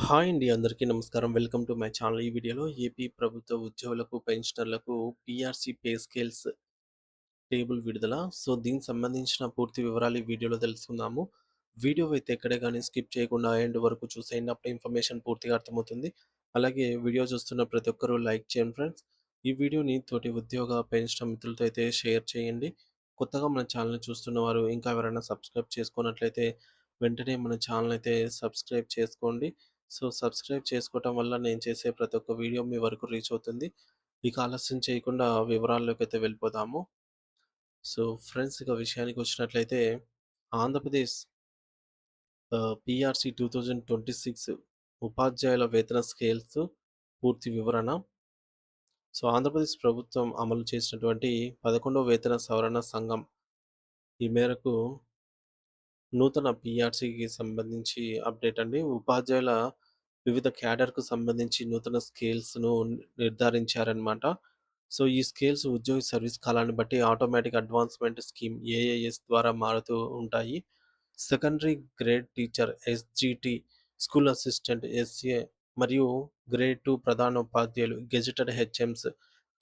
Hi అండి. అందరికీ నమస్కారం. Welcome to my channel. ఈ వీడియోలో ఏపీ ప్రభుత్వ ఉద్యోగులకు, పెన్షనర్లకు పీఆర్సీ పే స్కేల్స్ టేబుల్ విడుదల. దీనికి సంబంధించిన పూర్తి వివరాలు ఈ వీడియోలో తెలుసుకుందాము. వీడియో అయితే ఎక్కడే గాని స్కిప్ చేయకుండా ఎండ్ వరకు చూసేయండి. అప్పుడే ఇన్ఫర్మేషన్ పూర్తిగా అర్థమవుతుంది. అలాగే వీడియో చూస్తున్న ప్రతి ఒక్కరూ లైక్ చేయండి ఫ్రెండ్స్. ఈ వీడియోని తోటి ఉద్యోగ, పెన్షనర్ మిత్రులతో అయితే షేర్ చేయండి. కొత్తగా మన ఛానల్‌ని చూస్తున్నవారు ఇంకా ఎవరైనా సబ్స్క్రైబ్ చేసుకోనట్లయితే వెంటనే మన ఛానల్ అయితే సబ్స్క్రైబ్ చేసుకోండి. సబ్స్క్రైబ్ చేసుకోవటం వల్ల నేను చేసే ప్రతి ఒక్క వీడియో మీ వరకు రీచ్ అవుతుంది. ఇక ఆలస్యం చేయకుండా వివరాల్లోకైతే వెళ్ళిపోదాము. ఫ్రెండ్స్, ఇక విషయానికొచ్చినట్లయితే ఆంధ్రప్రదేశ్ పీఆర్‌సీ 2026 ఉపాధ్యాయుల వేతన స్కేల్స్ పూర్తి వివరణ. ఆంధ్రప్రదేశ్ ప్రభుత్వం అమలు చేసినటువంటి 11వ వేతన సవరణ సంఘం ఈ మేరకు నూతన పీఆర్‌సీకి సంబంధించి అప్డేట్ అండి. ఉపాధ్యాయుల వివిధ క్యాడర్‌కు సంబంధించి నూతన స్కేల్స్‌ను నిర్ధారించారనమాట. ఈ స్కేల్స్ ఉద్యోగి సర్వీస్ కాలాన్ని బట్టి ఆటోమేటిక్ అడ్వాన్స్‌మెంట్ స్కీమ్ ఏఏఎస్ ద్వారా మారుతూ ఉంటాయి. Secondary grade teacher SGT, school assistant SA మరియు గ్రేడ్ 2 ప్రధానోపాధ్యాయులు గెజెటెడ్ హెచ్ఎమ్స్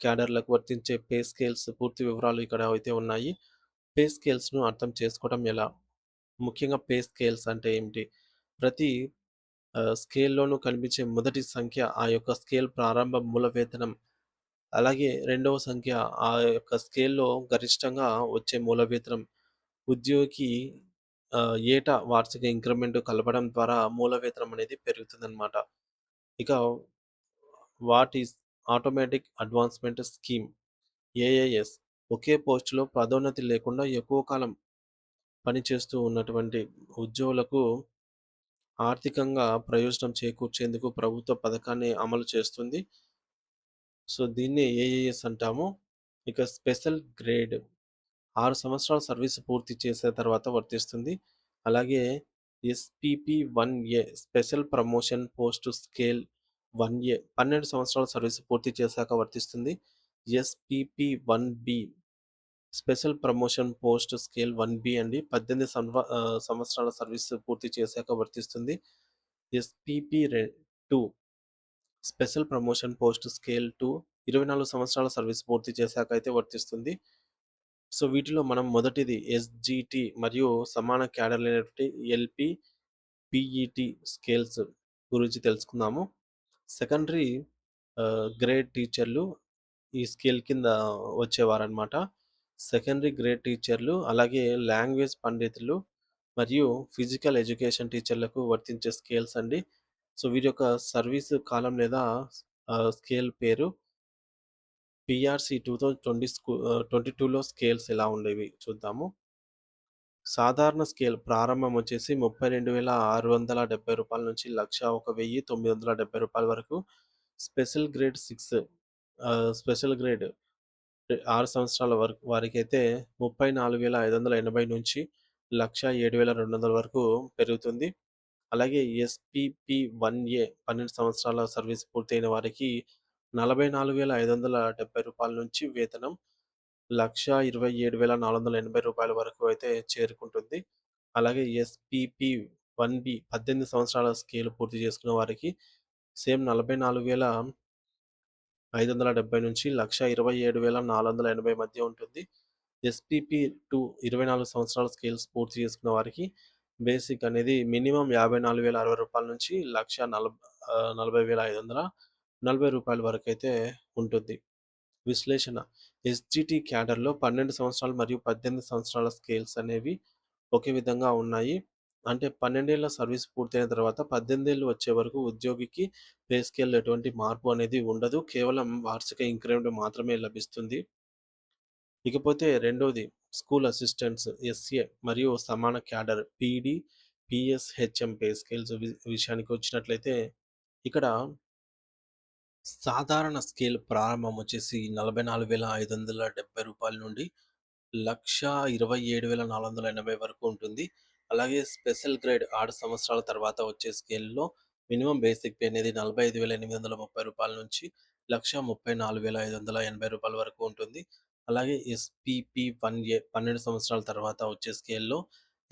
క్యాడర్‌లకు వర్తించే పే స్కేల్స్ పూర్తి వివరాలు ఇక్కడ అయితే ఉన్నాయి. పే స్కేల్స్‌ను అర్థం చేసుకోవడం ఎలా? ముఖ్యంగా పే స్కేల్స్ అంటే ఏమిటి? ప్రతి స్కేల్‌లోనూ కనిపించే మొదటి సంఖ్య ఆ యొక్క స్కేల్ ప్రారంభ మూల వేతనం. అలాగే రెండవ సంఖ్య ఆ యొక్క స్కేల్‌లో గరిష్టంగా వచ్చే మూల వేతనం. ఉద్యోగికి ఏటా వార్షిక ఇంక్రిమెంట్ కలపడం ద్వారా మూల వేతనం అనేది పెరుగుతుందనమాట. ఇక what is automatic advancement scheme AAS. ఒకే పోస్ట్‌లో పదోన్నతి లేకుండా ఎక్కువ కాలం పనిచేస్తూ ఉన్నటువంటి ఉద్యోగులకు ఆర్థికంగా ప్రయోజనం చేకూర్చేందుకు ప్రభుత్వ పథకాన్ని అమలు చేస్తుంది. దీన్నే ఏఏఎస్ అంటాము. ఇక స్పెషల్ గ్రేడ్ 6 సంవత్సరాల సర్వీస్ పూర్తి చేసిన తర్వాత వర్తిస్తుంది. అలాగే SPP one A special promotion post scale one A 12 సంవత్సరాల సర్వీస్ పూర్తి చేశాక వర్తిస్తుంది. SPP one B special promotion post scale one B అండి. 18 సంవత్సరాల సర్వీస్ పూర్తి చేశాక వర్తిస్తుంది. SPP 2 special promotion post scale 2 24 సంవత్సరాల సర్వీస్ పూర్తి చేశాక అయితే వర్తిస్తుంది. వీటిలో మనం మొదటిది ఎస్‌జీటీ మరియు సమాన క్యాడర్‌లైనటువంటి ఎల్‌పీ, పీఈటీ స్కేల్స్ గురించి తెలుసుకుందాము. సెకండరీ గ్రేడ్ టీచర్లు ఈ స్కేల్ కింద వచ్చేవారనమాట. సెకండరీ గ్రేడ్ టీచర్లు, అలాగే లాంగ్వేజ్ పండితులు మరియు ఫిజికల్ ఎడ్యుకేషన్ టీచర్లకు వర్తించే స్కేల్స్ అండి. వీరి యొక్క సర్వీస్ కాలం లేదా స్కేల్ పేరు. పీఆర్‌సీ 22లో స్కేల్స్ ఎలా ఉండేవి చూద్దాము. సాధారణ స్కేల్ ప్రారంభం వచ్చేసి రూ. 32,670 నుంచి రూ. 1,01,970 వరకు. స్పెషల్ గ్రేడ్ 6 స్పెషల్ గ్రేడ్ 6 సంవత్సరాల వరకు వారికైతే 34,580 నుంచి 1,07,200 వరకు పెరుగుతుంది. అలాగే ఎస్‌పీపీ 1ఏ 12 సంవత్సరాల సర్వీస్ పూర్తయిన వారికి రూ. 44,570 నుంచి వేతనం రూ. 1,27,480 వరకు అయితే చేరుకుంటుంది. అలాగే ఎస్‌పీపీ 1బి 18 సంవత్సరాల స్కేల్ పూర్తి చేసుకున్న వారికి సేమ్ 44,570 నుంచి 1,27,480 మధ్య ఉంటుంది. ఎస్‌పీపీ 2 24 సంవత్సరాల స్కేల్స్ పూర్తి చేసుకున్న వారికి బేసిక్ అనేది మినిమమ్ రూ. 54,060 నుంచి 40,540 వరకైతే ఉంటుంది. విశ్లేషణ: ఎస్‌జీటీ క్యాడర్‌లో 12 సంవత్సరాలు మరియు 18 సంవత్సరాల స్కేల్స్ అనేవి ఒకే విధంగా ఉన్నాయి. అంటే 12 ఏళ్ల సర్వీస్ పూర్తయిన తర్వాత 18 ఏళ్ళు వచ్చే వరకు ఉద్యోగికి పే స్కేల్‌లో ఎటువంటి మార్పు అనేది ఉండదు. కేవలం వార్షిక ఇంక్రిమెంట్ మాత్రమే లభిస్తుంది. ఇకపోతే రెండోది స్కూల్ అసిస్టెంట్స్ ఎస్‌ఏ మరియు సమాన క్యాడర్ పీడీ, పీఎస్‌హెచ్ఎం పే స్కేల్స్ విషయానికొచ్చినట్లయితే ఇక్కడ సాధారణ స్కేల్ ప్రారంభం వచ్చేసి రూ. 44,570 నుండి 1,27,480 వరకు ఉంటుంది. అలాగే స్పెషల్ గ్రేడ్ 6 సంవత్సరాల తర్వాత వచ్చే స్కేల్‌లో మినిమమ్ బేసిక్ పే అనేది రూ. 45,830 నుంచి 1,34,580 వరకు ఉంటుంది. అలాగే ఎస్‌పీపీ 1ఏ 12 సంవత్సరాల తర్వాత వచ్చే స్కేల్‌లో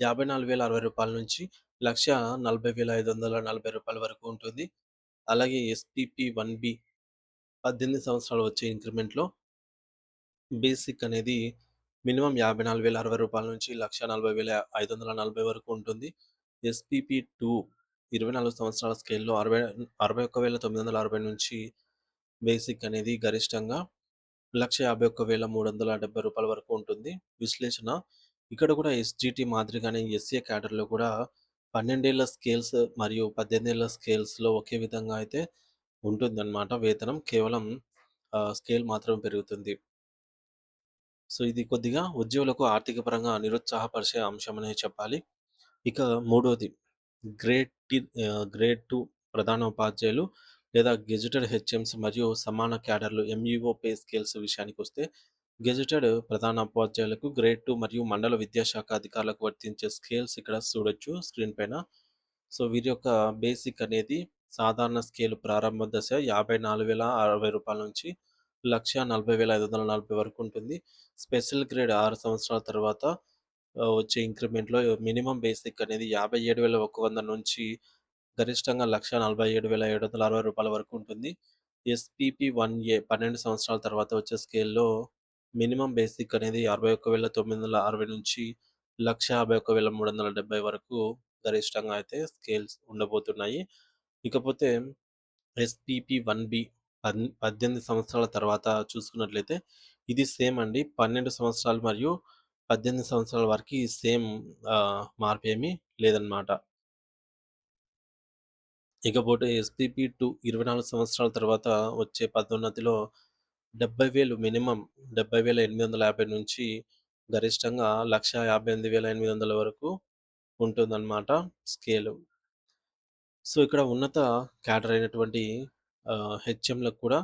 రూ. 54,060 నుంచి ₹1,40,540 వరకు ఉంటుంది. అలాగే ఎస్‌పిపి 1బి 18 సంవత్సరాలు వచ్చే ఇంక్రిమెంట్‌లో బేసిక్ అనేది మినిమమ్ రూ. 54,060 నుంచి 1,40,540 వరకు ఉంటుంది. ఎస్‌పిపి 2 24 సంవత్సరాల స్కేల్‌లో 61,960 నుంచి బేసిక్ అనేది గరిష్టంగా రూ. 51,370 వరకు ఉంటుంది. విశ్లేషణ ఇక్కడ కూడా ఎస్‌జిటి మాదిరిగానే ఎస్‌ఏ క్యాడర్‌లో కూడా 12 ఏళ్ల స్కేల్స్ మరియు 18 ఏళ్ల స్కేల్స్‌లో ఒకే విధంగా అయితే ఉంటుందన్నమాట వేతనం. కేవలం స్కేల్ మాత్రమే పెరుగుతుంది. సో, ఇది కొద్దిగా ఉద్యోగులకు ఆర్థిక పరంగా నిరుత్సాహపరిచే అంశమనే చెప్పాలి. ఇక మూడోది గ్రేడ్ 2 ప్రధాన ఉపాధ్యాయులు లేదా గెజెటెడ్ హెచ్ఎమ్స్ మరియు సమాన క్యాడర్లు ఎంఈఓ పే స్కేల్స్ విషయానికొస్తే, గెజెటెడ్ ప్రధాన ఉపాధ్యాయులకు గ్రేడ్ 2 మరియు మండల విద్యాశాఖ అధికారులకు వర్తించే స్కేల్స్ ఇక్కడ చూడొచ్చు స్క్రీన్ పైన. సో, వీరి యొక్క బేసిక్ అనేది సాధారణ స్కేల్ ప్రారంభ దశ రూ. 54,060 నుంచి 1,40,540 వరకు ఉంటుంది. స్పెషల్ గ్రేడ్ 6 సంవత్సరాల తర్వాత వచ్చే ఇంక్రిమెంట్‌లో మినిమమ్ బేసిక్ అనేది 57,100 నుంచి గరిష్టంగా 1,47,760 వరకు ఉంటుంది. ఎస్‌పిపి 1ఏ 12 సంవత్సరాల తర్వాత వచ్చే స్కేల్‌లో మినిమమ్ బేసిక్ అనేది 61,960 నుంచి 1,51,370 వరకు గరిష్టంగా అయితే స్కేల్స్ ఉండబోతున్నాయి. ఇకపోతే ఎస్‌పిపి 1బి 18 సంవత్సరాల తర్వాత చూసుకున్నట్లయితే ఇది సేమ్ అండి. 12 సంవత్సరాలు మరియు 18 సంవత్సరాల వరకి సేమ్ మార్పేమీ లేదనమాట. ఇకపోతే ఎస్‌పిపి 2 24 సంవత్సరాల తర్వాత వచ్చే పదోన్నతిలో 70,000 మినిమమ్ 70,850 నుంచి గరిష్టంగా 1,58,800 వరకు ఉంటుందన్నమాట స్కేలు. సో, ఇక్కడ ఉన్నత క్యాడర్ అయినటువంటి హెచ్ఎంలకు కూడా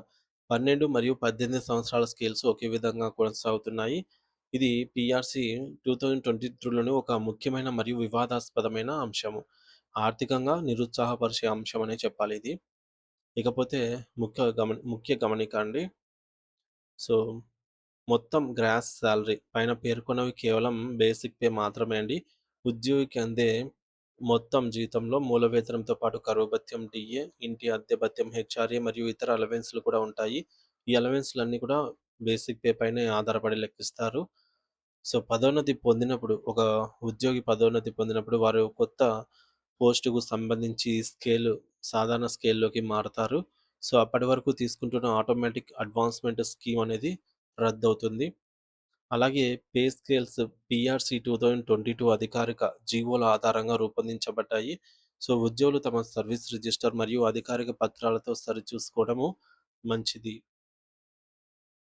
12 మరియు 18 సంవత్సరాల స్కేల్స్ ఒకే విధంగా కొనసాగుతున్నాయి. ఇది పీఆర్‌సీ 2022లోని ఒక ముఖ్యమైన మరియు వివాదాస్పదమైన అంశము. ఆర్థికంగా నిరుత్సాహపరిచే అంశమనే చెప్పాలిది. ఇకపోతే ముఖ్య గమనిక అండి. సో, మొత్తం గ్రాస్ సాలరీ పైన పేర్కొన్నవి కేవలం బేసిక్ పే మాత్రమే అండి. ఉద్యోగికి అందే మొత్తం జీతంలో మూల వేతనంతో పాటు కరువు భత్యం, డీఏ, ఇంటి అద్దె భత్యం, హెచ్ఆర్ఏ మరియు ఇతర అలవెన్స్‌లు కూడా ఉంటాయి. ఈ అలవెన్స్‌లన్నీ కూడా బేసిక్ పే పైనే ఆధారపడి లెక్కిస్తారు. సో, పదోన్నతి పొందినప్పుడు ఒక ఉద్యోగి పదోన్నతి పొందినప్పుడు వారు కొత్త పోస్ట్‌కు సంబంధించి సాధారణ స్కేల్‌లోకి మారతారు. సో, అప్పటి వరకు తీసుకుంటున్న ఆటోమేటిక్ అడ్వాన్స్‌మెంట్ స్కీమ్ అనేది రద్దవుతుంది. అలాగే పే స్కేల్స్ పీఆర్‌సీ 2022 అధికారిక జీవోల ఆధారంగా రూపొందించబడ్డాయి. సో, ఉద్యోగులు తమ సర్వీస్ రిజిస్టర్ మరియు అధికారిక పత్రాలతో సరిచూసుకోవడము మంచిది.